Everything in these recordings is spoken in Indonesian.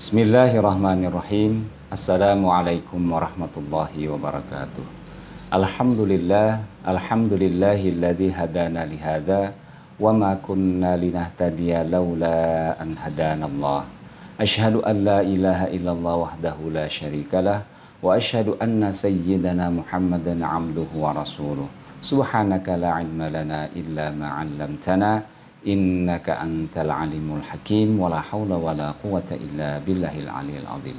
Bismillahirrahmanirrahim. Assalamualaikum warahmatullahi wabarakatuh. Alhamdulillahilladzi hadana lihada wa ma kunna linahtadiya laula an hadanallah. Asyhadu an la ilaha illallah wahdahu la syarikalah wa asyhadu anna sayyidana Muhammadan abduhu wa rasuluh. Subhanaka la ilma lana illa ma 'allamtana innaka antal alimul hakim wala haula wala quwata illa billahil aliyil azim.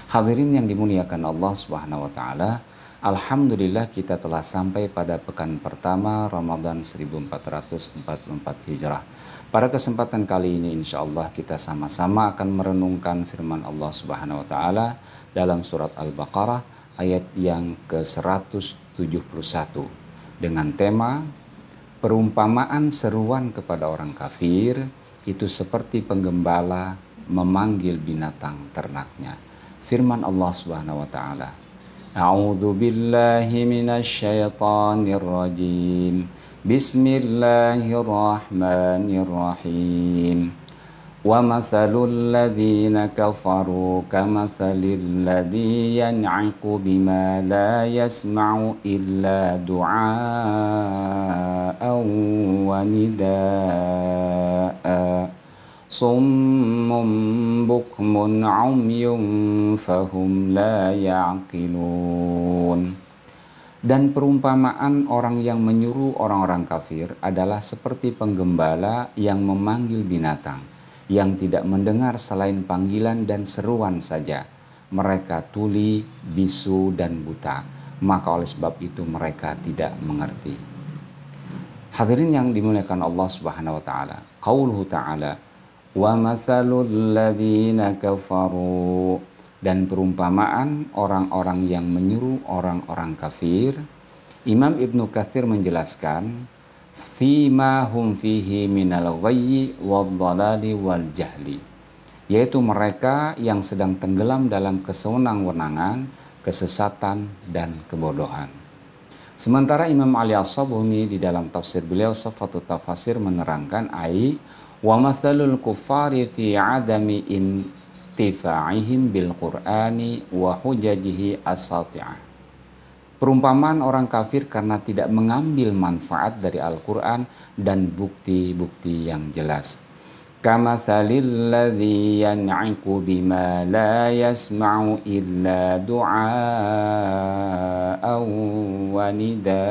Hadirin yang dimuliakan Allah Subhanahu wa taala, alhamdulillah kita telah sampai pada pekan pertama Ramadan 1444 Hijrah. Pada kesempatan kali ini insyaallah kita sama-sama akan merenungkan firman Allah Subhanahu wa taala dalam surat Al-Baqarah ayat yang ke-171 dengan tema perumpamaan seruan kepada orang kafir itu seperti penggembala memanggil binatang ternaknya. Firman Allah Subhanahu wa taala, A'udzu billahi minasyaitonir rajim. Bismillahirrahmanirrahim. Wa mathalul ladzina kafaru kamathalil ladzi yan'iqu bima la yasma'u illa du'aan wa nidaa'a summun bukmun 'umyun fahum la ya'qilun. Dan perumpamaan orang yang menyuruh orang-orang kafir adalah seperti penggembala yang memanggil binatang yang tidak mendengar selain panggilan dan seruan saja. Mereka tuli, bisu, dan buta. Maka oleh sebab itu mereka tidak mengerti. Hadirin yang dimuliakan Allah Subhanahu wa taala. Qauluhu ta'ala, "Wa mathalul ladzina kafaru." Dan perumpamaan orang-orang yang menyuruh orang-orang kafir. Imam Ibnu Katsir menjelaskan, fima hum fihi minal ghayyi wad-dhalali wal jahli, yaitu mereka yang sedang tenggelam dalam kesewenang-wenangan, kesesatan dan kebodohan. Sementara Imam Ali As-Sabuni di dalam tafsir beliau Safatut Tafasir menerangkan wa mathalul kuffari fi adami intifa'ihim bil Qur'ani wa hujajihi as-sati'ah. Perumpamaan orang kafir karena tidak mengambil manfaat dari Al-Quran dan bukti-bukti yang jelas. Kamathalil ladzi yan'iqu bima la yasma'u illa du'aan wa nidaa'a.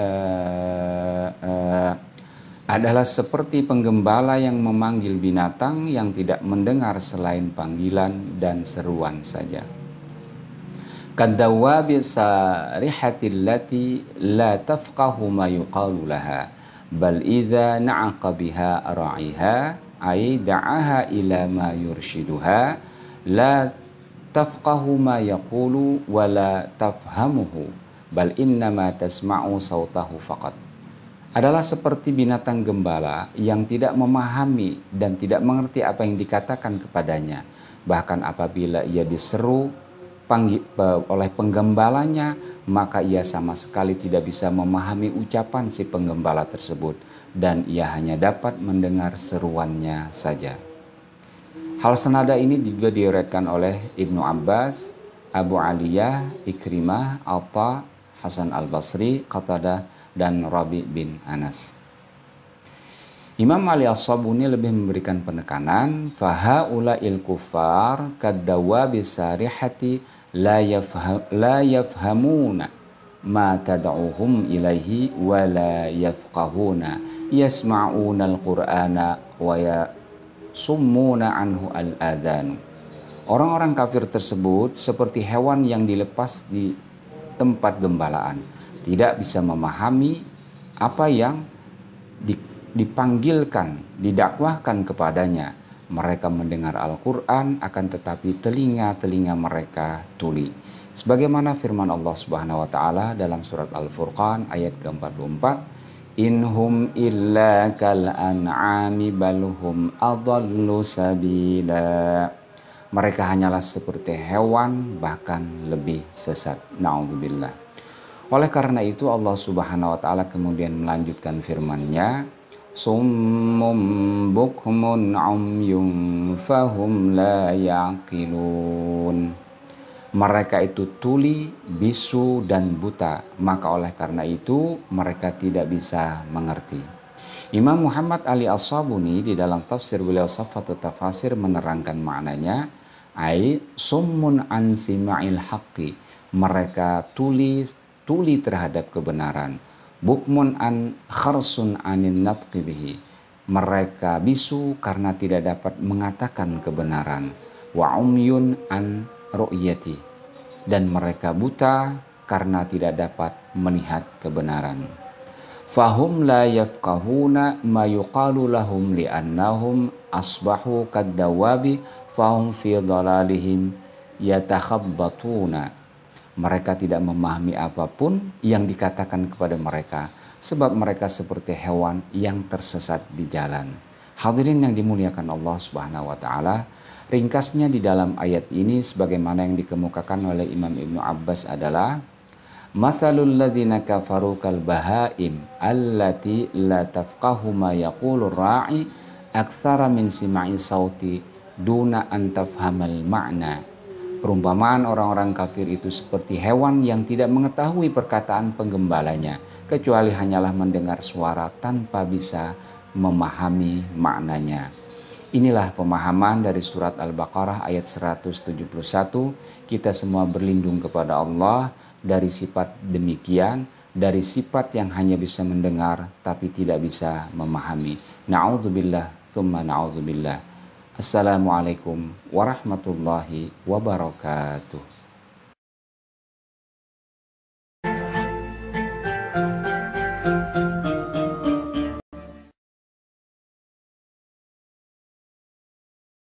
Adalah seperti penggembala yang memanggil binatang yang tidak mendengar selain panggilan dan seruan saja. Kaddawabi sarihatil lati la tafqahu ma yuqalu laha bal idza na'aqa biha ra'iha ay da'aha ila ma yurshiduha la tafqahu ma yaqulu wa la tafhamuhu bal innama tasma'u sautahu faqat. Adalah seperti binatang gembala yang tidak memahami dan tidak mengerti apa yang dikatakan kepadanya. Bahkan apabila ia diseru oleh penggembalanya, maka ia sama sekali tidak bisa memahami ucapan si penggembala tersebut dan ia hanya dapat mendengar seruannya saja. Hal senada ini juga diriwayatkan oleh Ibnu Abbas, Abu Aliyah, Ikrimah, Atta, Hasan Al-Basri, Qatadah, dan Rabi bin Anas. Imam Ali As-Sabuni lebih memberikan penekanan, fahaula'il kuffar kaddawabi sarihati la yafhamuna ma tad'uhum ilaihi wa la yafqahuna yasma'una al-Qur'ana wa yasummuna anhu al-adhan. Orang-orang kafir tersebut seperti hewan yang dilepas di tempat gembalaan, tidak bisa memahami apa yang dipanggilkan, didakwahkan kepadanya. Mereka mendengar Al-Quran akan tetapi telinga-telinga mereka tuli. Sebagaimana firman Allah Subhanahu wa taala dalam surat Al-Furqan ayat ke-44, "Inhum illa kal an'ami balhum adallu sabila." Mereka hanyalah seperti hewan, bahkan lebih sesat. Na'udzubillah. Oleh karena itu Allah Subhanahu wa taala kemudian melanjutkan firman-Nya, Summum bukmun umyun fahum la yaqilun. Mereka itu tuli, bisu, dan buta, maka oleh karena itu mereka tidak bisa mengerti. Imam Muhammad Ali As-Sabuni di dalam tafsir beliau Safatut Tafasir menerangkan maknanya, ai summun an sima'il haqqi, mereka tuli terhadap kebenaran. Bukmun an kharsun anin natqi bihi, mereka bisu karena tidak dapat mengatakan kebenaran. Wa umyun an ru'yati, dan mereka buta karena tidak dapat melihat kebenaran. Fahum la yafqahuna ma yuqalu lahum li'annahum asbahu kaddawabi fahum fi dhalalihim yatakhabbatuna. Mereka tidak memahami apapun yang dikatakan kepada mereka, sebab mereka seperti hewan yang tersesat di jalan. Hadirin yang dimuliakan Allah Subhanahu wa taala, ringkasnya di dalam ayat ini sebagaimana yang dikemukakan oleh Imam Ibnu Abbas adalah Mathalul ladzina kafaru kal bahaim allati la tafqahu ma yaqulu ra'i aktsara min sima'i sauti duna an tafhamal ma'na. Perumpamaan orang-orang kafir itu seperti hewan yang tidak mengetahui perkataan penggembalanya, kecuali hanyalah mendengar suara tanpa bisa memahami maknanya. Inilah pemahaman dari surat Al-Baqarah ayat 171. Kita semua berlindung kepada Allah dari sifat demikian, dari sifat yang hanya bisa mendengar tapi tidak bisa memahami. Na'udzubillah tsumma na'udzubillah. Assalamualaikum warahmatullahi wabarakatuh.